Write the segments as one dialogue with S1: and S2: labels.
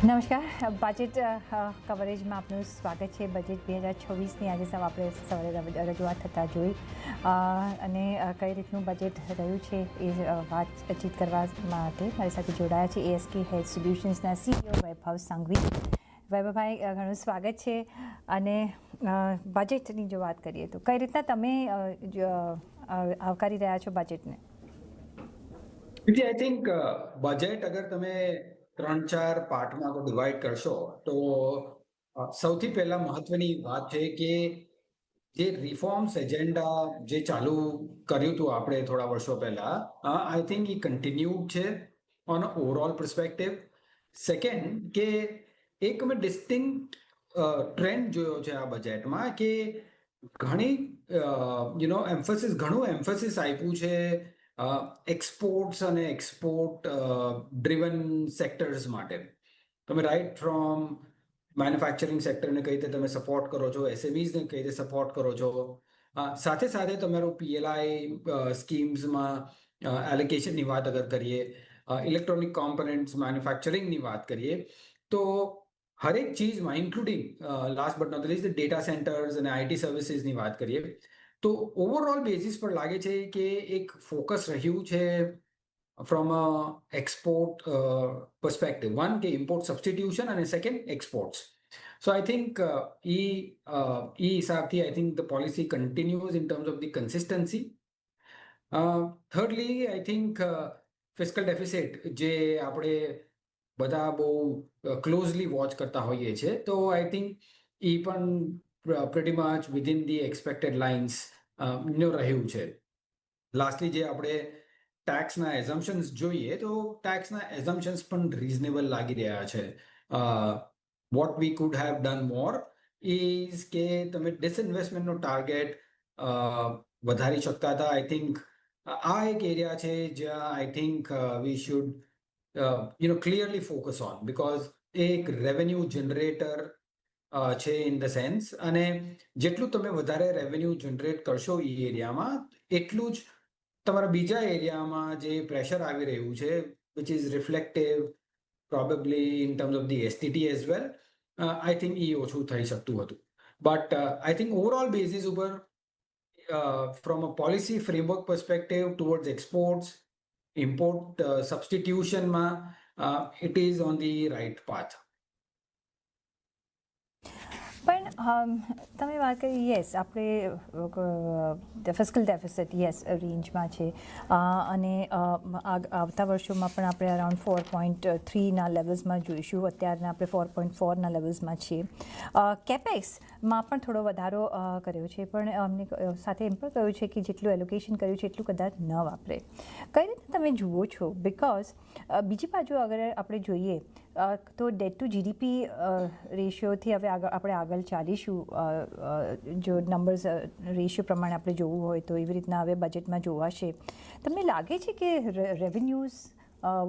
S1: નમસ્કાર. બજેટ કવરેજમાં આપનું સ્વાગત છે. બજેટ 2026ની આજે સવારે રજૂઆત થતાં જોઈ અને કઈ રીતનું બજેટ રહ્યું છે એ વાતચીત કરવા માટે મારી સાથે જોડાયા છે ASK હેલ્થ સોલ્યુશન્સના CEO વૈભવ સંઘવી. વૈભવભાઈ, ઘણું સ્વાગત છે. અને બજેટની જો વાત કરીએ તો કઈ રીતના તમે આવકારી રહ્યા છો બજેટને?
S2: આઈ થિંક બજેટ અગર તમે 3-4 પાર્ટમાં ડિવાઈડ કરશો તો સૌથી પહેલા મહત્વની વાત છે કે જે રિફોર્મ્સ એજન્ડા જે ચાલુ કર્યું હતું આપણે થોડા વર્ષો પહેલા, આઈ થિંક એ કન્ટિન્યુડ છે ઓન ઓવરઓલ પર્સપેક્ટિવ. સેકન્ડ કે એક મેં ડિસ્ટિંક્ટ ટ્રેન્ડ જોયો છે આ બજેટમાં કે ઘણું એમ્ફેસિસ આપ્યું છે એક્સપોર્ટ્સ અને એક્સપોર્ટ ડ્રિવન સેક્ટર્સ માટે. તમે રાઈટ ફ્રોમ મેન્યુફેક્ચરિંગ સેક્ટરને કઈ રીતે તમે સપોર્ટ કરો છો, SMEsને કઈ રીતે સપોર્ટ કરો છો, સાથે સાથે તમારું PLI સ્કીમ્સમાં એલોકેશનની વાત અગર કરીએ, ઇલેક્ટ્રોનિક કોમ્પોનન્ટ્સ મેન્યુફેક્ચરિંગની વાત કરીએ, તો હરેક ચીજમાં including last but not least data centers અને IT સર્વિસીસની વાત કરીએ તો ઓવરઓલ બેઝિસ પર લાગે છે કે એક ફોકસ રહ્યું છે from a export perspective. One કે ઇમ્પોર્ટ સબસ્ટિટ્યુશન અને second exports. So I think ઈ હિસાબથી I think the policy continues in terms of the consistency. Thirdly I think fiscal deficit જે આપણે બધા બહુ ક્લોઝલી વોચ કરતા હોઈએ છીએ, તો આઈ થિંક એ પણ pretty much within the expected lines રહ્યું છે. લાસ્ટલી જે આપણે ટેક્સના એઝમ્પશન્સ જોઈએ તો ટેક્સના એઝમ્પશન્સ પણ રીઝનેબલ લાગી રહ્યા છે. What we food have done more is કે તમે ડિસઇન્વેસ્ટમેન્ટનો ટાર્ગેટ વધારી શકતા હતા. આઈ થિંક આ એક એરિયા છે જ્યાં I think we should clearly focus on, because એ એક રેવન્યુ જનરેટર છે ઇન ધ સેન્સ, અને જેટલું તમે વધારે રેવન્યુ જનરેટ કરશો એ એરિયામાં એટલું જ તમારા બીજા એરિયામાં જે પ્રેશર આવી રહ્યું છે which is reflective probably in terms of the STT as well, I think એ ઓછું થઈ શકતું હતું. But I think overall basis ઉપર from a policy framework perspective towards exports, import substitution it is on the right path.
S1: પણ તમે વાત કરી, યસ, આપણે ફિસ્કલ ડેફિસિટ યસ રેન્જમાં છે અને આવતા વર્ષોમાં પણ આપણે અરાઉન્ડ 4.3ના લેવલ્સમાં જોઈશું. અત્યારના આપણે 4.4ના લેવલ્સમાં છીએ. કેપેક્સમાં પણ થોડો વધારો કર્યો છે, પણ અમને સાથે એમ પણ કહ્યું છે કે જેટલું એલોકેશન કર્યું છે એટલું કદાચ ન વાપરે. કઈ રીતે તમે જુઓ છો? બિકોઝ બીજી બાજુ અગર આપણે જોઈએ તો ડેટ ટુ GDP રેશિયોથી હવે આપણે આગળ ચાલીશું. જો નંબર્સ રેશિયો પ્રમાણે આપણે જોવું હોય તો એવી રીતના હવે બજેટમાં જોવાશે. તમને લાગે છે કે રેવન્યુઝ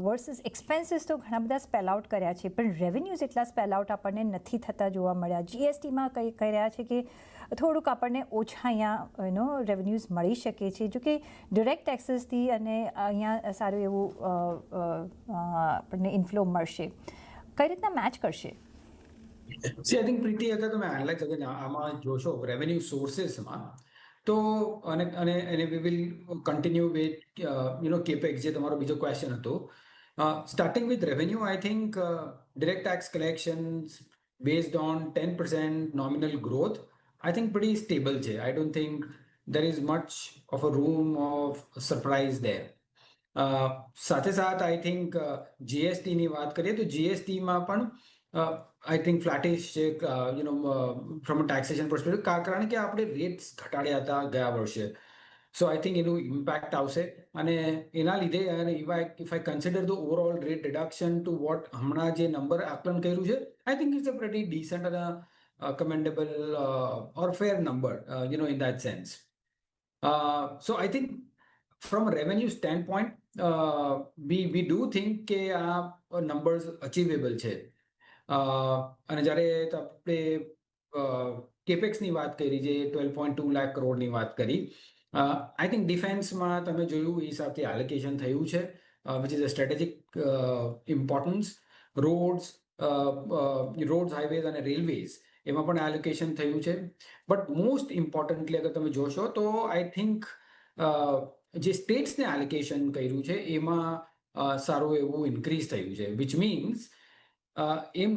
S1: વર્સિસ એક્સપેન્સીસ તો ઘણા બધા સ્પેલ આઉટ કર્યા છે, પણ રેવન્યુઝ એટલા સ્પેલ આઉટ આપણને નથી થતા જોવા મળ્યા. GSTમાં કહી રહ્યા છે કે થોડુંક આપણને ઓછા અહીંયા રેવન્યુઝ મળી શકે છે, જો કે ડિરેક્ટ ટેક્સીસથી અને અહીંયા સારું એવું આપણને ઇન્ફ્લો મળશે. કઈ રીતના મેચ કરશે?
S2: સી આઈ થિંક પ્રીતિ, અગર તમે એનાલાઇઝ અગર આમાં જોશો રેવન્યુ સોર્सेसમાં, તો અને we will continue with capex, જે તમારો બીજો ક્વેશ્ચન હતો. Starting with revenue, I think direct tax collections based on 10% nominal growth, I think pretty stable છે. I don't think there is much of a room of surprise there. સાથે સાથ I think GSTની વાત કરીએ તો GSTમાં પણ I think ફ્લેટિશ છે from a taxation perspective, કારણ કે આપણે રેટ્સ ઘટાડ્યા હતા ગયા વર્ષે. સો આઈ થિંક એનું ઇમ્પેક્ટ આવશે, અને એના લીધે if I consider the overall rate reduction to what હમણાં જે નંબર આકલન કર્યું છે, I think it's a pretty decent અને commendable or fair number in that sense. So I think from a revenue standpoint, we do think કે આ numbers achievable છે. અને જ્યારે આપણે કેપેક્સની વાત કરી, જે 12.2 લાખ કરોડની વાત કરી, આઈ થિંક ડિફેન્સમાં તમે જોયું એ હિસાબથી એલોકેશન થયું છે, which is a strategic importance. Rods, rods, highways અને રેલવેઝ એમાં પણ એલોકેશન થયું છે. બટ મોસ્ટ ઇમ્પોર્ટન્ટલી અગર તમે જોશો તો આઈ થિંક જે સ્ટેટ્સને એલોકેશન કર્યું છે એમાં સારું એવું ઇન્ક્રીઝ થયું છે, વિચ મીન્સ એમ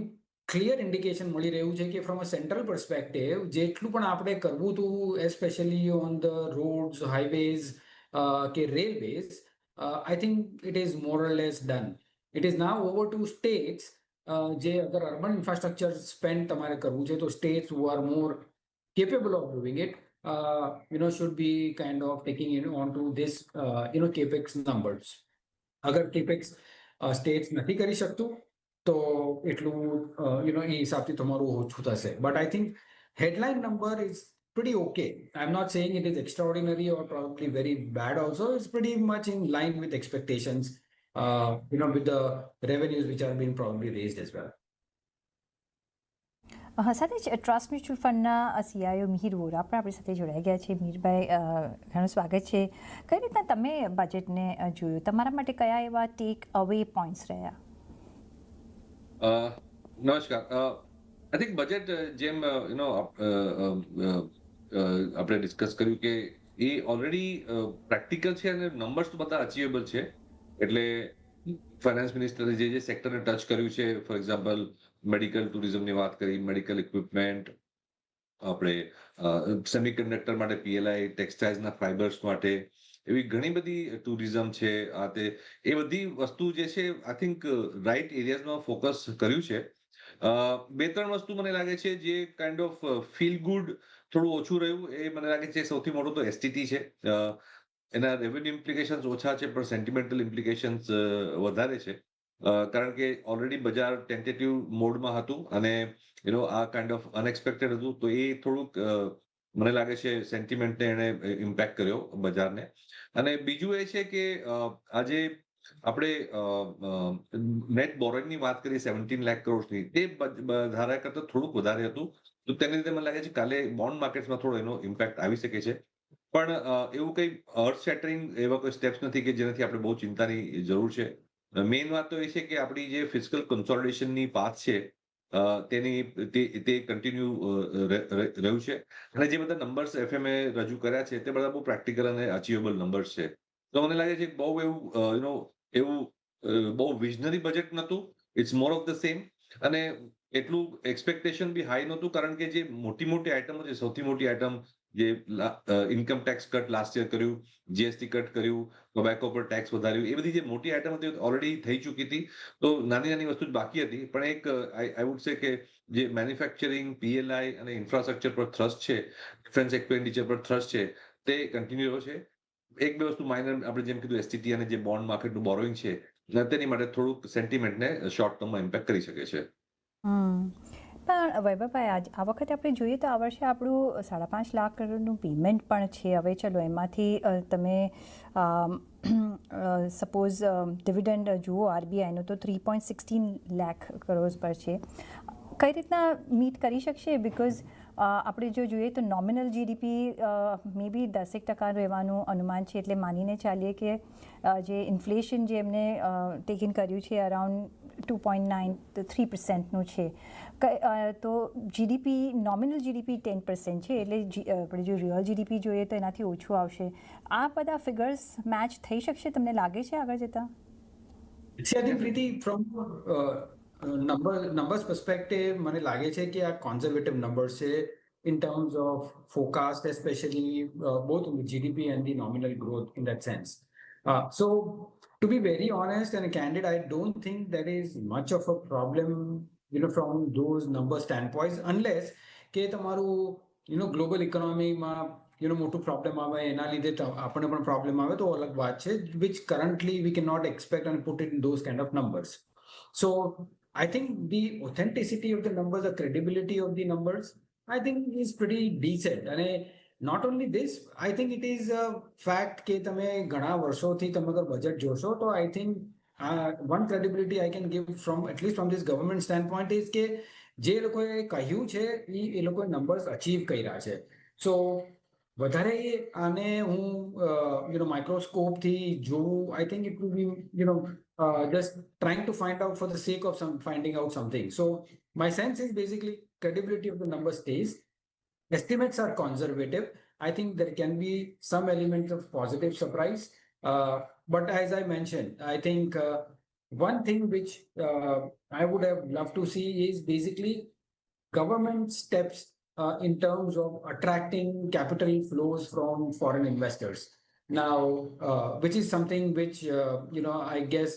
S2: ક્લિયર ઇન્ડિકેશન મળી રહ્યું છે કે ફ્રોમ અ સેન્ટ્રલ પર્સપેક્ટિવ જેટલું પણ આપણે કરવું હતું especially on the roads, highways કે railways, I think it is more or less done. It is now over to states. જે અગર અર્બન ઇન્ફ્રાસ્ટ્રક્ચર સ્પેન્ડ તમારે કરવું છે તો states who are more capable of doing it, should be kind of taking it onto this, capex numbers. અગર capex states નથી કરી શકતું તો એટલું એ હિસાબથી તમારું ઓછું થશે. But I think headline number is pretty okay. I'm not saying it is extraordinary or probably very bad also. It's pretty much in line with expectations, with the revenues which are being probably raised as well.
S1: સાથે જ trust mutual ફંડના સીઆઈઓ Mihir Vora પણ આપણી સાથે જોડાઈ ગયા છે. મિહિરભાઈ, ઘણું સ્વાગત છે. કઈ રીતના તમે બજેટને જોયું? તમારા માટે કયા એવા ટેક અવે પોઈન્ટ્સ રહ્યા?
S3: નમસ્કાર. આઈ થિંક બજેટ જેમ આપણે ડિસ્કસ કર્યું કે એ ઓલરેડી પ્રેક્ટિકલ છે અને નંબર્સ તો બધા અચીવેબલ છે. એટલે ફાઇનાન્સ મિનિસ્ટરે જે સેક્ટરને ટચ કર્યું છે, ફોર એક્ઝામ્પલ મેડિકલ ટુરિઝમની વાત કરી, મેડિકલ ઇક્વિપમેન્ટ, આપણે સેમિકન્ડક્ટર માટે પીએલઆઈ, ટેક્સટાઇલ્સના ફાઇબર્સ માટે, એવી ઘણી બધી ટુરિઝમ છે. આ તે એ બધી વસ્તુ જે છે આઈ થિંક રાઇટ એરિયાઝમાં ફોકસ કર્યું છે. બે ત્રણ વસ્તુ મને લાગે છે જે કાઇન્ડ ઓફ ફીલ ગુડ થોડું ઓછું રહ્યું, એ મને લાગે છે સૌથી મોટું તો એસટીટી છે. એના રેવન્યુ ઇમ્પ્લિકેશન્સ ઓછા છે પણ સેન્ટિમેન્ટલ ઇમ્પ્લિકેશન્સ વધારે છે. કારણ કે ઓલરેડી બજાર ટેન્ટેટિવ મોડમાં હતું અને આ કાઇન્ડ ઓફ અનએક્સપેક્ટેડ હતું, તો એ થોડુંક મને લાગે છે સેન્ટિમેન્ટને એને ઇમ્પેક્ટ કર્યો બજારને. અને બીજું એ છે કે આજે આપણે નેટ બોરોઇંગની વાત કરીએ 17 લાખ કરોડની, તે ધારા કરતા થોડુંક વધારે હતું. તો તેને લીધે મને લાગે છે કાલે બોન્ડ માર્કેટમાં થોડો એનો ઇમ્પેક્ટ આવી શકે છે. પણ એવું કંઈ અર્થ શેટરિંગ એવા કોઈ સ્ટેપ્સ નથી કે જેનાથી આપણે બહુ ચિંતાની જરૂર છે. મેઇન વાત તો એ છે કે આપણી જે ફિસ્કલ કન્સોલિડેશનની પાથ છે તે કન્ટિન્યુ રહ્યું છે. અને જે બધા નંબર્સ એફએમએ રજૂ કર્યા છે તે બધા બહુ પ્રેક્ટિકલ અને અચીવેબલ નંબર્સ છે. તો મને લાગે છે કે બહુ એવું બહુ વિઝનરી બજેટ નહોતું. It's more of the same. અને એટલું એક્સપેક્ટેશન બી હાઈ નહોતું, કારણ કે જે મોટી આઈટમો છે, સૌથી મોટી આઈટમ જે income tax cut last year કર્યું, જીએસટી કટ કર્યું, ટોબેકો પર ટેક્સ વધાર્યું, એ બધી જે મોટી આઈટમ હતી ઓલરેડી થઈ ચૂકી હતી. તો નાની વસ્તુ જ બાકી હતી. પણ એક આઈ વુડ સે કે જે મેન્યુફેક્ચરિંગ, પીએલઆઈ અને ઇન્ફ્રાસ્ટ્રક્ચર પર થ્રસ્ટ છે, ડિફેન્સ એક્સપેન્ડિચર પર થ્રસ્ટ છે, તે કન્ટિન્યુ રહ્યો છે. એક બે વસ્તુ માઇનર, આપણે જેમ કીધું એસટીટી અને જે બોન્ડ માર્કેટનું બોરોઈંગ છે, તેની માટે થોડુંક સેન્ટિમેન્ટને શોર્ટ ટર્મમાં ઇમ્પેક્ટ કરી શકે છે.
S1: પણ વૈભવભાઈ, આ વખતે આપણે જોઈએ તો આ વર્ષે આપણું 5.5 લાખ કરોડનું પેમેન્ટ પણ છે. હવે ચલો એમાંથી તમે સપોઝ ડિવિડન્ડ જુઓ આરબીઆઈનું તો 3.16 લાખ કરોડ પર છે. કઈ રીતના મીટ કરી શકશે? બિકોઝ આપણે જો જોઈએ તો નોમિનલ જીડીપી મે બી 10% રહેવાનું અનુમાન છે. એટલે માનીને ચાલીએ કે જે ઇન્ફ્લેશન જે એમને ટેકન કર્યું છે અરાઉન્ડ 2.9-3%નું છે. તો જીડીપી, નોમિનલ જીડીપી 10% છે. એટલે આપણે જો રિયલ જીડીપી જોઈએ તો એનાથી ઓછું આવશે. આ બધા ફિગર્સ મેચ થઈ શકશે તમને લાગે છે આગળ જતા?
S2: See, I think Preeti, from numbers perspective, મને લાગે છે કે આ conservative numbers છે in terms of forecast, especially both on the GDP and the nominal growth in that sense. So, to be very honest and candid, I don't think there is much of a problem, from those number standpoints, unless કે તમારું, global economy માં, મોટું problem આવે, એના લીધે આપણને પણ problem આવે તો અલગ વાત છે, which currently we cannot expect and put it in those kind of numbers. So I think the authenticity of the numbers, the credibility of the numbers, I think is pretty decent. And not only this, I think it is a fact કે તમે ઘણા વર્ષોથી તમે અગર budget જોશો તો I think one credibility I can give from, at least from this government standpoint, is કે જે લોકોએ કહ્યું છે એ લોકોએ નંબર્સ અચીવ કર્યા છે. સો વધારે આને હું માઇક્રોસ્કોપથી જોઉં, આઈ think it will be just trying to find out for the sake of finding out something. So my sense is basically credibility of the number stays. Estimates are conservative. I think there can be some element of positive surprise. But as I mentioned, I think one thing which I would have loved to see is basically government steps in terms of attracting capital flows from foreign investors. Now, which is something which, I guess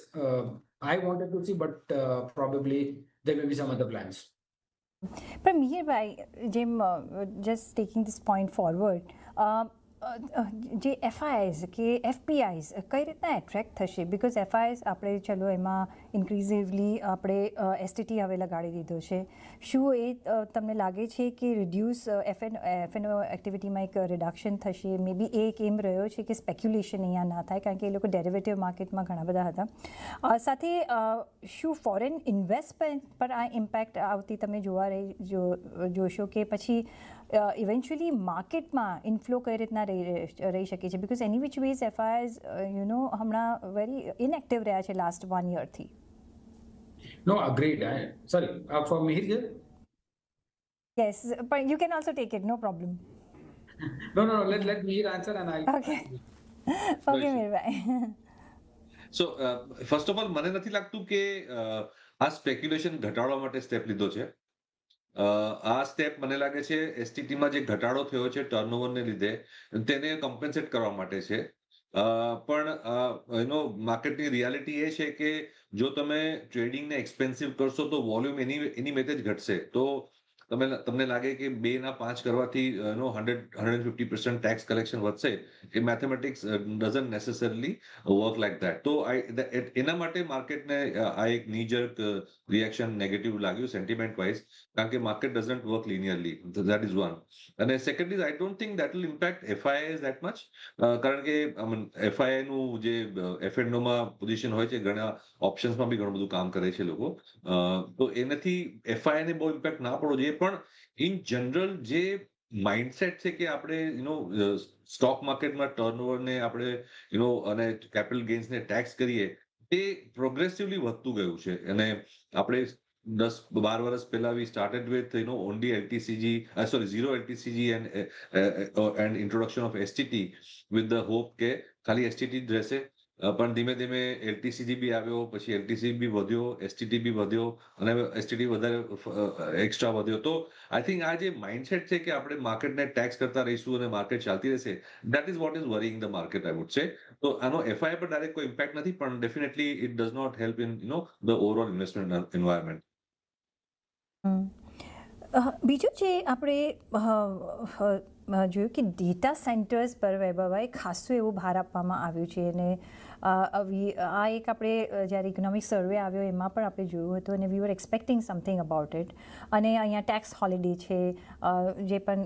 S2: I wanted to see, but probably there may be some other plans.
S1: પણ મિહિરભાઈ જેમ just taking this point forward જે એફઆઈઆઈઝ કે એફપીઆઈઝ કઈ રીતના attract થશે because એફઆઈઆઈઝ આપણે ચલો એમાં ઇન્ક્રીઝિવલી આપણે એસટીટી હવે લગાડી દીધો છે શું એ તમને લાગે છે કે રિડ્યુસ એફએનઓ એક્ટિવિટીમાં એક રિડક્શન થશે મે બી એ એક એમ રહ્યો છે કે સ્પેક્યુલેશન અહીંયા ના થાય કારણ કે એ લોકો ડેરિવેટિવ માર્કેટમાં ઘણા બધા હતા સાથે શું ફોરેન ઇન્વેસ્ટમેન્ટ પર આ ઇમ્પેક્ટ આવતી તમે જોશો કે પછી ઇવેન્ચ્યુઅલી માર્કેટમાં ઇનફ્લો કઈ રીતના રહી શકે છે બિકોઝ એની વિચ વેઝ એફઆઈઆઈઝ હમણાં વેરી ઇનએક્ટિવ રહ્યા છે last 1 યરથી.
S2: No, agreed. Sorry, for Mihir ji?
S1: Yes, but you can also take it, no problem.
S2: No, let Mihir answer and I'll...
S1: Okay. Okay, Mihirભાઈ.
S3: So, first of all, મને નથી લાગતું કે આ speculation ઘટાડવા માટે step લીધો છે. આ સ્ટેપ મને લાગે છે એસટીટીમાં જે ઘટાડો થયો છે ટર્નઓવરને લીધે તેને કમ્પેન્સેટ કરવા માટે છે પણ માર્કેટની રિયાલિટી એ છે કે જો તમે ટ્રેડિંગને એક્સપેન્સિવ કરશો તો વોલ્યુમ એની મેતે જ ઘટશે તો તમને લાગે કે 2 ના 5 કરવાથી 150% ટેક્સ કલેક્શન વધશે એ mathematics doesn't necessarily work like that તો એના માટે માર્કેટને આ એક નીજર્ક રિએક્શન નેગેટિવ લાગ્યું સેન્ટિમેન્ટ વાઇઝ કારણ કે market doesn't work linearly that is one અને second is I don't think that will impact FII that much કારણ કે એફઆઈઆઈ નું જે એફએનઓમાં પોઝિશન હોય છે ઘણા ઓપ્શન્સમાં બી ઘણું બધું કામ કરે છે લોકો તો એનાથી એફઆઈઆઈ ને બહુ ઇમ્પેક્ટ ના પડવો જોઈએ પણ ઇન જનરલ જે માઇન્ડસેટ છે કે આપણે સ્ટોક માર્કેટમાં ટર્નઓવરને આપણે અને કેપિટલ ગેઇન્સને ટેક્સ કરીએ તે પ્રોગ્રેસિવલી વધતું ગયું છે અને આપણે 10-12 વર્ષ પહેલા we started with only એલટીસીજી zero એલટીસીજી and introduction of STT with the hope કે ખાલી એસટીટી જ રહેશે પણ ધીમે ધીમે એલટીસીજી બી આવ્યો પછી એલટીસી બી વધ્યો એસટીટી બી વધ્યો અને એસટીટી વધારે એક્સ્ટ્રા વધ્યો તો આઈ થિંક આ જે માઇન્ડસેટ છે કે આપણે માર્કેટને ટેક્સ કરતા રહીશું અને માર્કેટ ચાલતી રહેશે that is what is worrying the market I would say તો આનો એફઆઈ પર ડાયરેક્ટ કોઈ ઇમ્પેક્ટ નથી પણ definitely it does not help in the overall investment environment.
S1: બીજું જે આપણે જોયું કે ડેટા સેન્ટર્સ પર વૈભવભાઈ ખાસું એવું ભાર આપવામાં આવ્યું છે અને આ એક આપણે જ્યારે ઇકોનોમિક સર્વે આવ્યો એમાં પણ આપણે જોયું હતું અને વી વર એક્સપેક્ટિંગ સમથિંગ અબાઉટ ઇટ અને અહીંયા ટેક્સ હોલિડે છે જે પણ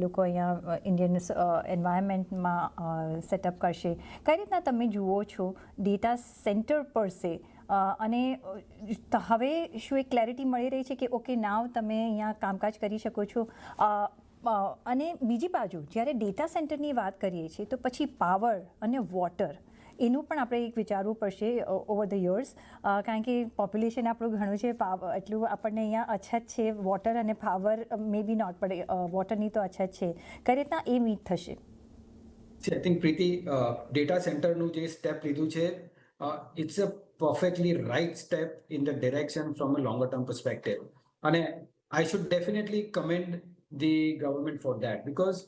S1: લોકો અહીંયા ઇન્ડિયન એન્વાયરમેન્ટમાં સેટઅપ કરશે કઈ રીતના તમે જુઓ છો ડેટા સેન્ટર પર સે અને હવે શું એક ક્લેરિટી મળી રહી છે કે ઓકે નાવ તમે અહીંયા કામકાજ કરી શકો છો અને બીજી બાજુ જ્યારે ડેટા સેન્ટરની વાત કરીએ છીએ તો પછી પાવર અને વોટર એનું પણ આપણે એક વિચારવું પડશે ઓવર ધ યર્સ કારણ કે પોપ્યુલેશન આપણું ઘણું છે એટલું આપણને અહીંયા અછત છે વોટર અને પાવર મે બી નોટ પડે વોટરની તો અછત છે કઈ રીતના એ મીટ થશે.
S2: આઈ થિંક પ્રીતિ ડેટા સેન્ટરનું જે સ્ટેપ લીધું છે it's a perfectly right step in the direction from a longer term perspective. And I should definitely commend the government for that because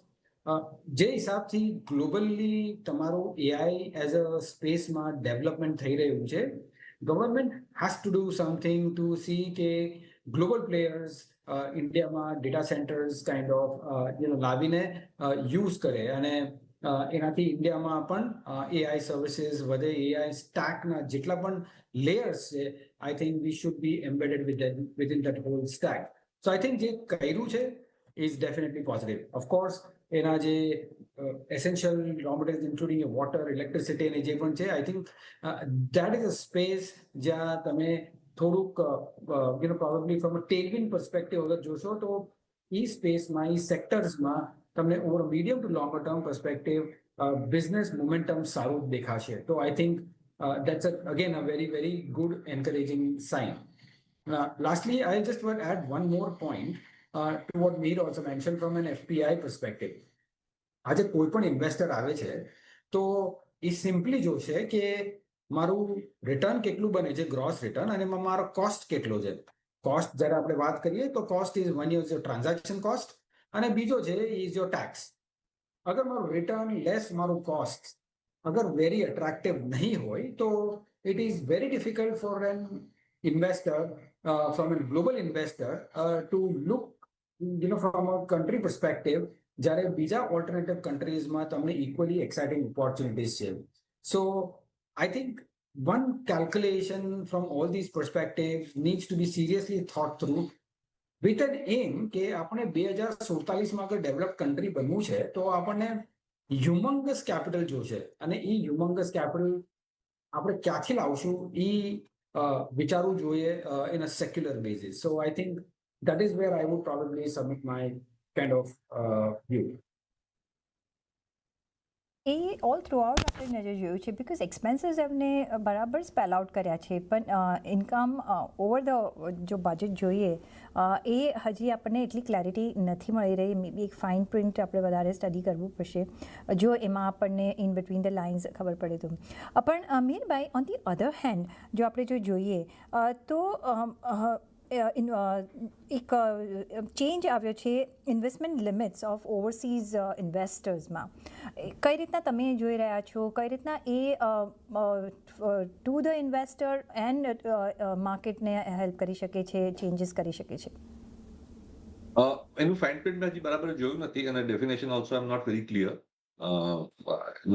S2: જે હિસાબથી ગ્લોબલી તમારું AI એઝ અ સ્પેસમાં development થઈ રહ્યું છે government has to do something to see કે global players ઇન્ડિયામાં data centres kind of લાવીને યુઝ કરે અને એનાથી ઇન્ડિયામાં પણ AI સર્વિસીસ વધે AI સ્ટેકના જેટલા પણ લેયર્સ છે I think we should be embedded within that whole stack so I think જે કર્યું છે ઇઝ ડેફિનેટલી પોઝિટિવ ઓફકોર્સ એના જે essential raw materials including water electricity અને જે પણ છે I think that is a space જ્યાં તમે થોડુંક પ્રોબેબલી ફ્રોમ અ ટેલવિન પર્સપેક્ટિવ અગર જોશો તો એ સ્પેસમાં એ સેક્ટર્સમાં તમને over medium two longer term perspective business momentum સારું દેખાશે તો I think that's again a very, very good encouraging sign. Lastly, I just want to add one more point to what Mir also mentioned from an FPI perspective. આજે કોઈ પણ investor આવે છે તો એ simply જોશે કે મારું રિટર્ન કેટલું બને છે ગ્રોસ રિટર્ન અને એમાં મારો કોસ્ટ કેટલો છે. કોસ્ટ જ્યારે આપણે વાત કરીએ તો cost is one is your transaction cost અને બીજો છે ઇઝ યોર ટેક્સ. અગર મારું રિટર્ન લેસ મારું કોસ્ટ અગર વેરી અટ્રેક્ટિવ નહીં હોય તો it is very difficult for an investor from a global investor to look from a country perspective જ્યારે બીજા ઓલ્ટરનેટિવ કન્ટ્રીઝમાં તમને ઇક્વલી એક્સાઇટિંગ ઓપોર્ચ્યુનિટીઝ છે. So I think one calculation from all these perspectives needs to be seriously thought through with an aim કે આપણે 2047માં અગર develop country બનવું છે તો આપણને હ્યુમંગસ કેપિટલ જોશે અને એ હ્યુમંગસ કેપિટલ આપણે ક્યાંથી લાવશું એ વિચારવું જોઈએ in a secular basis. So I think that is where I would probably submit my kind of view.
S1: A all through out આપણે નજર જોયું છે બીકોઝ એક્સપેન્સીસ એમને બરાબર સ્પેલ આઉટ કર્યા છે પણ ઇન્કમ ઓવર ધ જો બજેટ જોઈએ એ હજી આપણને એટલી ક્લેરિટી નથી મળી રહી. મે બી એક ફાઇન પ્રિન્ટ આપણે વધારે સ્ટડી કરવું પડશે જો એમાં આપણને ઇન બિટવીન ધ લાઇન્સ ખબર પડે તો. પણ મીરભાઈ ઓન ધી અધર હેન્ડ જો આપણે જો જોઈએ તો એક ચેન્જ આવ્યો છે ઇન્વેસ્ટમેન્ટ લિમિટ્સ ઓફ ઓવરસીઝ ઇન્વેસ્ટર્સમાં. કઈ રીતના તમે જોઈ રહ્યા છો, કઈ રીતના એ ટુ ધ ઇન્વેસ્ટર એન્ડ માર્કેટને હેલ્પ કરી શકે છે, ચેન્જીસ કરી શકે છે?
S3: એનું ફાઇન પ્રિન્ટ મેં હજી બરાબર જોયું નથી અને definition also I am not very clear.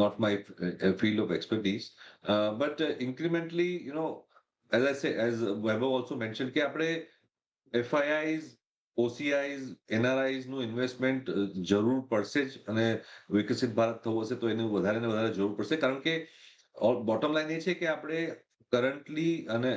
S3: Not my field of expertise, but incrementally, as I say, as Vaibhav also mentioned, કે આપણે FIIs, OCIs, NRIs નું ઇન્વેસ્ટમેન્ટ જરૂર પડશે જ અને વિકસિત ભારત થવું હશે તો એનું વધારે ને વધારે જરૂર પડશે કારણ કે બોટમ લાઈન એ છે કે આપણે કરન્ટલી અને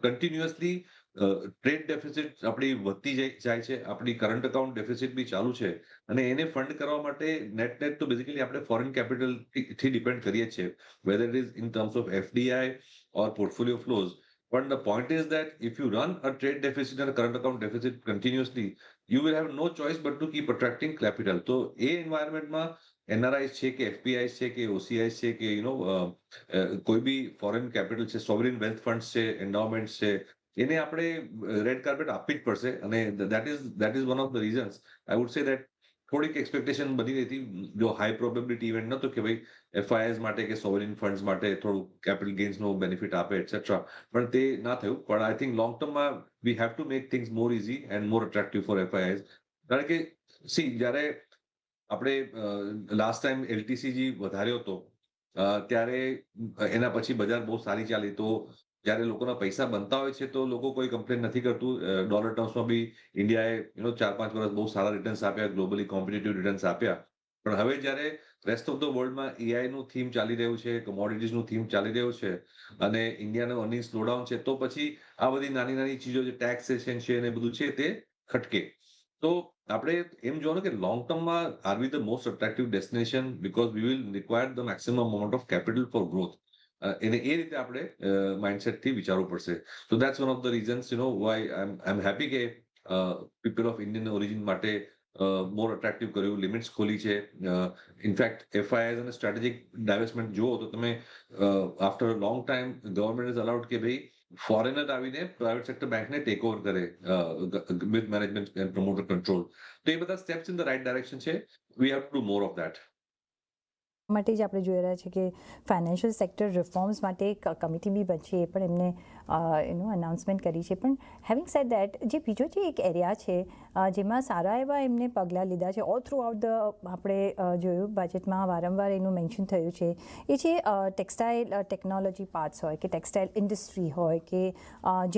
S3: કન્ટિન્યુઅસલી ટ્રેડ ડેફિસિટ આપણી વધતી જાય છે, આપણી કરંટ અકાઉન્ટ ડેફિસિટ બી ચાલુ છે અને એને ફંડ કરવા માટે નેટ તો બેઝિકલી આપણે ફોરેન કેપિટલ થી ડિપેન્ડ કરીએ છીએ whether it is in terms of FDI or portfolio flows. But the point is that if you run a trade deficit and a current account deficit continuously, you will have no choice but to keep attracting capital. So a environment માં NRIs છે કે FPIs છે કે OCIs છે કે કોઈ બી foreign capital છે, sovereign wealth funds છે, એન્ડોવમેન્ટ્સ છે, એને આપણે રેડ કાર્પેટ આપવી જ પડશે અને that is one of the reasons I would say that થોડીક એક્સપેક્ટેશન બની રહી હતી જો હાઈ પ્રોબેબિલિટી ઇવેન્ટ નતો કે ભાઈ FIIs માટે કે સોવરિન ફંડ્સ માટે થોડું કેપિટલ ગેઇન્સ નો બેનિફિટ આપે એટસેટ્રા પણ તે ના થયું. પણ આઈ થિંક લોંગ ટર્મમાં we have to make things more easy and more attractive for FIIs. કારણ કે સી જ્યારે આપણે લાસ્ટ ટાઈમ LTCG વધાર્યો હતો ત્યારે એના પછી બજાર બહુ સારી ચાલી તો જ્યારે લોકોના પૈસા બનતા હોય છે તો લોકો કોઈ કમ્પ્લેન નથી કરતું. ડોલર ટર્મ્સમાં બી ઇન્ડિયાએ 4-5 વર્ષ બહુ સારા રિટર્ન્સ આપ્યા, ગ્લોબલી કોમ્પિટિટિવ રિટર્ન્સ આપ્યા. પણ હવે જ્યારે રેસ્ટ ઓફ ધ વર્લ્ડમાં AI નું થીમ ચાલી રહ્યું છે, કમોડિટીઝનું થીમ ચાલી રહ્યું છે અને ઇન્ડિયાનું અર્નિંગ સ્લોડાઉન છે તો પછી આ બધી નાની નાની ચીજો જે ટેક્સેશન છે અને બધું છે તે ખટકે. તો આપણે એમ જોવાનું કે લોંગ ટર્મમાં are we the most attractive destination because we will require the maximum amount of capital for growth. એને એ રીતે આપણે માઇન્ડસેટ થી વિચારવું પડશે. So that's one of the reasons why I am happy કે પીપલ ઓફ ઇન્ડિયન ઓરિજિન માટે more attractive કર્યું, લિમિટ્સ ખોલી છે. ઇનફેક્ટ FIIs અને સ્ટ્રેટેજિક ડાયવેસ્ટમેન્ટ જુઓ તો તમે after long time government is allowed કે ભાઈ ફોરેનર આવીને પ્રાઇવેટ સેક્ટર બેંકને ટેક ઓવર કરે with management and promoter control. તો એ બધા steps in the right direction છે. We have to do more of that.
S1: માટે જ આપણે જોઈ રહ્યા છીએ કે ફાઇનાન્શિયલ સેક્ટર રિફોર્મ્સ માટે એક કમિટી બી બનશે એ પણ એમને અનાઉન્સમેન્ટ કરી છે. પણ હેવિંગ સેડ દેટ જે બીજો જે એક એરિયા છે જેમાં સારા એવા એમને પગલાં લીધા છે ઓલ થ્રુ આઉટ ધ આપણે જોયું બજેટમાં વારંવાર એનું મેન્શન થયું છે એ છે ટેક્સટાઇલ ટેકનોલોજી પાર્ટ્સ હોય કે ટેક્સટાઇલ ઇન્ડસ્ટ્રી હોય કે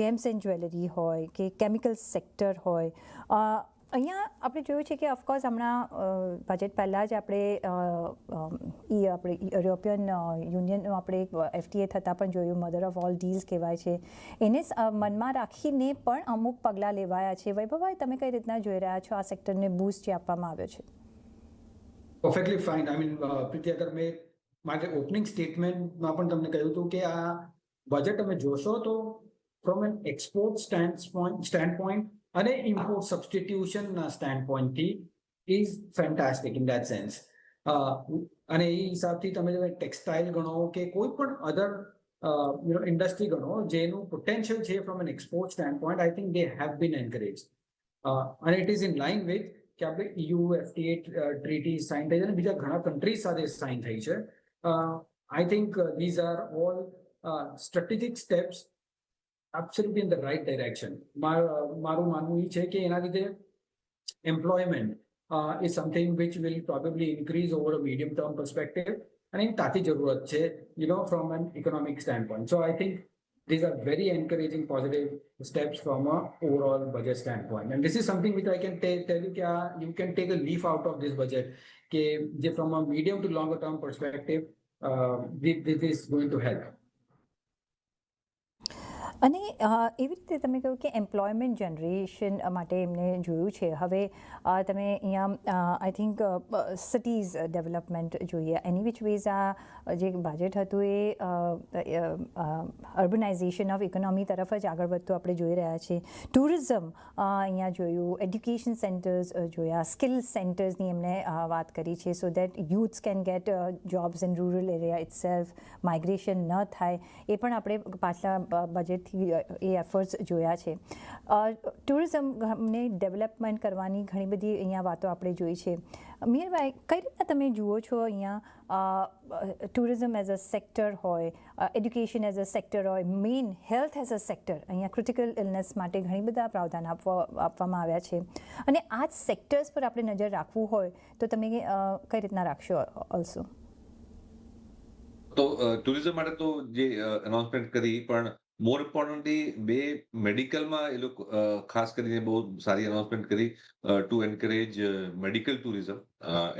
S1: જેમ્સ એન્ડ જ્વેલરી હોય કે કેમિકલ સેક્ટર હોય. અહીંયા આપણે જોયું છે કે ઓફકોર્સ હમણાં બજેટ પહેલાં જ આપણે યુરોપિયન યુનિયનનું આપણે FTA થતાં પણ જોયું, મધર ઓફ ઓલ ડીલ્સ કહેવાય છે, એને મનમાં રાખીને પણ અમુક પગલાં લેવાયા છે. વૈભવભાઈ તમે કઈ રીતના જોઈ રહ્યા છો આ સેક્ટરને બૂસ્ટ જે આપવામાં આવ્યો છે?
S2: Perfectly fine. I mean, Preeti, अगर मैं માટે ઓપનિંગ સ્ટેટમેન્ટમાં પણ તમને કહ્યું હતું કે આ બજેટ તમે જોશો તો ફ્રોમ એન એક્સપોર્ટ સ્ટેન્ડપોઈન્ટ અને ઇમ્પોર્ટ સબસ્ટિટ્યુશનના સ્ટેન્ડપોઈન્ટથી is fantastic in that sense. અને એ હિસાબથી તમે ટેક્સટાઇલ ગણો કે કોઈ પણ અધર ઇન્ડસ્ટ્રી ગણો જેનું પોટેન્શિયલ છે from an export standpoint, I think they have been encourage. અને it is in line with કે આપણે EU FTA ટ્રીટી સાઇન થઈ છે અને બીજા ઘણા કન્ટ્રીઝ સાથે સાઇન થઈ છે. I think these are all strategic steps absolutely in the right direction. મારું માનવું એ છે કે એના લીધે employment is something which will probably increase over a medium term perspective. અને એની તાતી જરૂરત છે, from an economic standpoint. So I think these are very encouraging positive steps from a overall budget standpoint. And this is something which I can tell you that you can take a leaf out of this budget. From a medium to longer term perspective, this is going to help.
S1: અને એવી રીતે તમે કહ્યું કે employment generation માટે એમને જોયું છે. હવે તમે અહીંયા આઈ થિંક સિટીઝ ડેવલપમેન્ટ જોઈએ, એની વિચ વેઝ આ જે બજેટ હતું એ અર્બનાઇઝેશન ઓફ ઇકોનોમી તરફ જ આગળ વધતું આપણે જોઈ રહ્યા છીએ. ટુરિઝમ અહીંયા જોયું, એડ્યુકેશન સેન્ટર્સ જોયા, સ્કિલ સેન્ટર્સની એમને વાત કરી છે, so that youths can get jobs in rural area itself, migration ન થાય, એ પણ આપણે પાછલા બજેટ એ એફર્ટ્સ જોયા છે. ટુરિઝમને ડેવલપમેન્ટ કરવાની ઘણી બધી અહીંયા વાતો આપણે જોઈ છે. મિહિરભાઈ, કઈ રીતના તમે જુઓ છો અહીંયા ટુરિઝમ એઝ અ સેક્ટર હોય, એડ્યુકેશન એઝ અ સેક્ટર હોય, main health as a sector, અહીંયા ક્રિટિકલ ઇલનેસ માટે ઘણી બધા પ્રાવધાન આપવામાં આવ્યા છે, અને આ જ સેક્ટર્સ પર આપણે નજર રાખવું હોય તો તમે કઈ રીતના રાખશો ઓલ્સો?
S3: તો ટુરિઝમ માટે તો જે અનાઉન્સમેન્ટ કરી, પણ મોર ઇમ્પોર્ટન્ટલી બે મેડિકલમાં એ લોકો ખાસ કરીને બહુ સારી અનાઉન્સમેન્ટ કરી ટુ એન્કરેજ મેડિકલ ટુરિઝમ.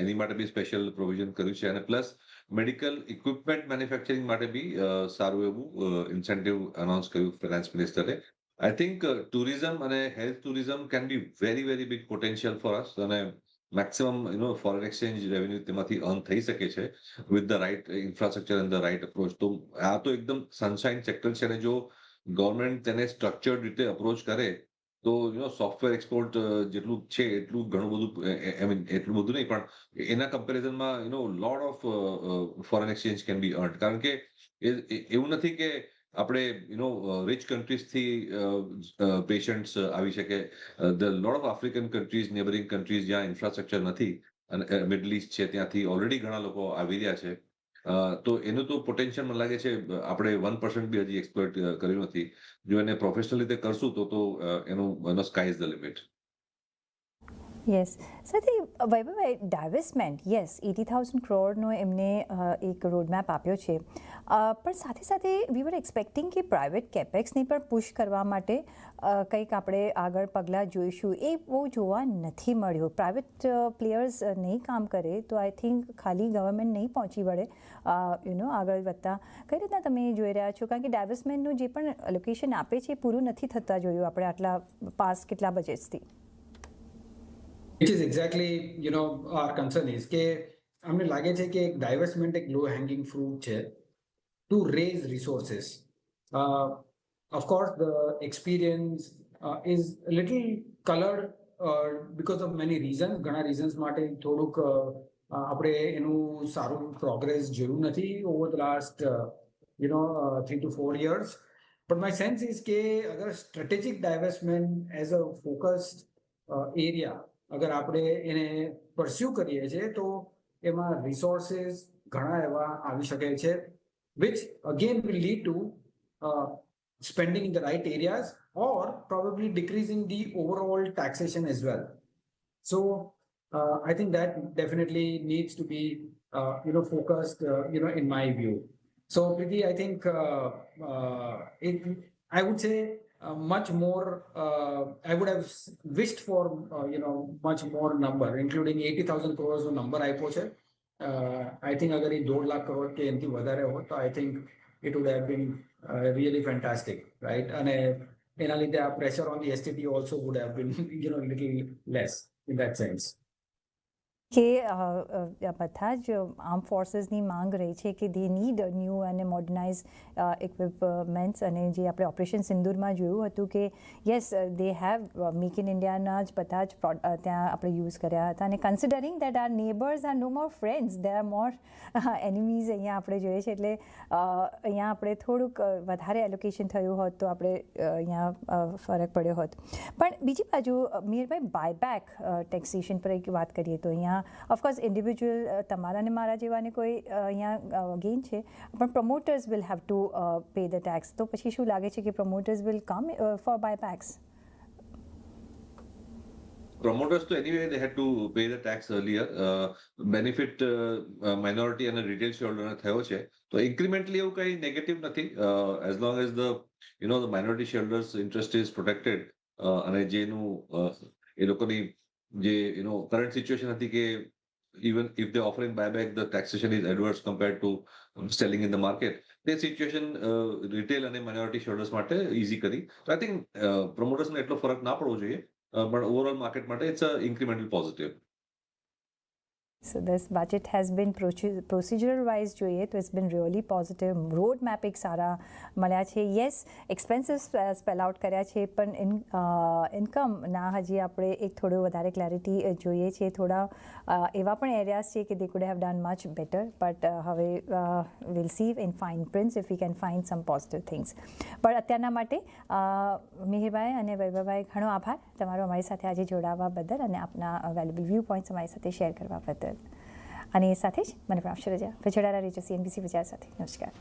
S3: એની માટે બી સ્પેશિયલ પ્રોવિઝન કર્યું છે, અને પ્લસ મેડિકલ ઇક્વિપમેન્ટ મેન્યુફેક્ચરિંગ માટે બી સારું એવું ઇન્સેન્ટિવ અનાઉન્સ કર્યું ફાઇનાન્સ મિનિસ્ટરે. આઈ થિંક ટુરિઝમ અને health tourism can be very very big potential for us, અને મેક્સિમમ ફોરેન એક્સચેન્જ રેવન્યુ તેમાંથી અર્ન થઈ શકે છે with the right infrastructure and the right approach. તો આ તો એકદમ સનશાઇન સેક્ટર છે, અને જો ગવર્મેન્ટ તેને સ્ટ્રક્ચર્ડ રીતે અપ્રોચ કરે તો સોફ્ટવેર એક્સપોર્ટ જેટલું છે એટલું ઘણું બધું, આઈ મીન એટલું બધું નહીં, પણ એના કમ્પેરિઝનમાં lot of foreign exchange can be earn. કારણ કે એવું નથી કે આપણે રિચ કન્ટ્રીઝથી પેશન્ટ્સ આવી શકે. The lot of African countries, neighbouring countries જ્યાં ઇન્ફ્રાસ્ટ્રક્ચર નથી, અને મિડલ ઇસ્ટ છે, ત્યાંથી ઓલરેડી ઘણા લોકો આવી રહ્યા છે. તો એનું તો પોટેન્શિયલ મને લાગે છે આપણે 1% બી હજી એક્સપ્લોઇટ કર્યું નથી. જો એને પ્રોફેશનલ રીતે કરશું તો એનું sky is the limit.
S1: Yes. સાથે વૈભવભાઈ, ડાયવેસ્ટમેન્ટ, યસ 80,000 કરોડનો એમને એક રોડમેપ આપ્યો છે, પણ સાથે સાથે વી વર એક્સપેક્ટિંગ કે પ્રાઇવેટ કેપેક્સને પણ પુશ કરવા માટે કંઈક આપણે આગળ પગલાં જોઈશું. એ બહુ જોવા નથી મળ્યું. પ્રાઇવેટ પ્લેયર્સ નહીં કામ કરે તો આઈ થિંક ખાલી ગવર્મેન્ટ નહીં પહોંચી વળે આગળ વધતા. કઈ રીતના તમે જોઈ રહ્યા છો? કારણ કે ડાયવેસ્ટમેન્ટનું જે પણ એલોકેશન આપે છે એ પૂરું નથી થતા જોયું આપણે આટલા પાસ કેટલા બજેટ્સથી.
S2: Which is exactly, our concern is કે અમને લાગે છે કે ડાયવર્સમેન્ટ એક લો હેંગિંગ ફ્રૂટ છે to raise resources. Of course, the experience is a little colored because of many reasons. ઘણા reasons માટે થોડુંક આપણે એનું સારું પ્રોગ્રેસ જોયું નથી over the last 3 to 4 years. But my sense is કે અગર strategic divestment as a focused area અગર આપણે એને પરસ્યુ કરીએ છીએ તો એમાં રિસોર્સિસ ઘણા એવા આવી શકે છે, which again will lead to spending in the right areas or probably decreasing the overall taxation as well. So I think that definitely needs to be focused in my view. So Preeti, I think I would say much more, I would have wished for much more number, including 80,000 crores no number આપ્યો છે. I think અગર એ 2 લાખ કરોડ કે એનાથી વધારે હોત તો I think it would have been really fantastic, right? અને એના લીધે આ pressure on the STT also would have been little less in that sense.
S1: કે બધા જ આર્મ ફોર્સીસની માંગ રહી છે કે દે નીડ ન્યૂ અને મોડર્નાઇઝ ઇક્વિપમેન્ટ્સ, અને જે આપણે ઓપરેશન સિંદૂરમાં જોયું હતું કે yes they have make in ઇન્ડિયાના જ બધા જ ત્યાં આપણે યુઝ કર્યા હતા, અને considering that our neighbours are no more friends, they are more enemies અહીંયા આપણે જોઈએ છે. એટલે અહીંયા આપણે થોડુંક વધારે એલોકેશન થયું હોત તો આપણે અહીંયા ફરક પડ્યો હોત. પણ બીજી બાજુ મિહિરભાઈ, બાયબેક ટેક્સેશન પર એક વાત કરીએ તો અહીંયા ઓફકોર્સ ઇન્ડિવિજ્યુઅલ તમારા ને મારા જેવાને કોઈ અહીંયા ગેઇન છે, પણ promoters will have to pay the tax. તો પછી શું લાગે છે કે promoters will come for buybacks?
S3: Promoters to anyway they had to pay the tax earlier. Benefit minority and retail shareholder થયો છે, તો incrementally એવું કઈ નેગેટિવ નથી, as long as the the minority shareholders interest is protected. અને જેનું એ લોકોની જે current situation હતી કે even if they offering buyback the taxation is adverse compared to selling in the market, તે સિચ્યુએશન રિટેલ અને માઇનોરિટી શેરહોલ્ડર્સ માટે easy કરી. તો આઈ થિંક પ્રમોટર્સને એટલો ફરક ના પડવો જોઈએ, પણ ઓવરઓલ માર્કેટ માટે it's a incremental positive.
S1: So this budget has been procedural wise જોઈએ તો it's been really positive. Road map એક સારા મળ્યા છે. યસ, એક્સપેન્સીસ સ્પેલ આઉટ કર્યા છે, પણ ઇન્કમના હજી આપણે એક થોડું વધારે ક્લેરિટી જોઈએ છે. થોડા એવા પણ એરિયાઝ છે કે they could have done much better, but હવે will see in fine prints if we can find some positive things. પણ અત્યારના માટે મિહિરભાઈ અને વૈભવભાઈ, ઘણો આભાર તમારો અમારી સાથે આજે જોડાવા બદલ અને આપના વેલ્યુબલ વ્યૂ પોઈન્ટ્સ અમારી સાથે શેર કરવા બદલ. અને સાથે જ મને પણ આપશો રજા. જોડાયેલા રહેજો CNBC વિચાર સાથે. નમસ્કાર.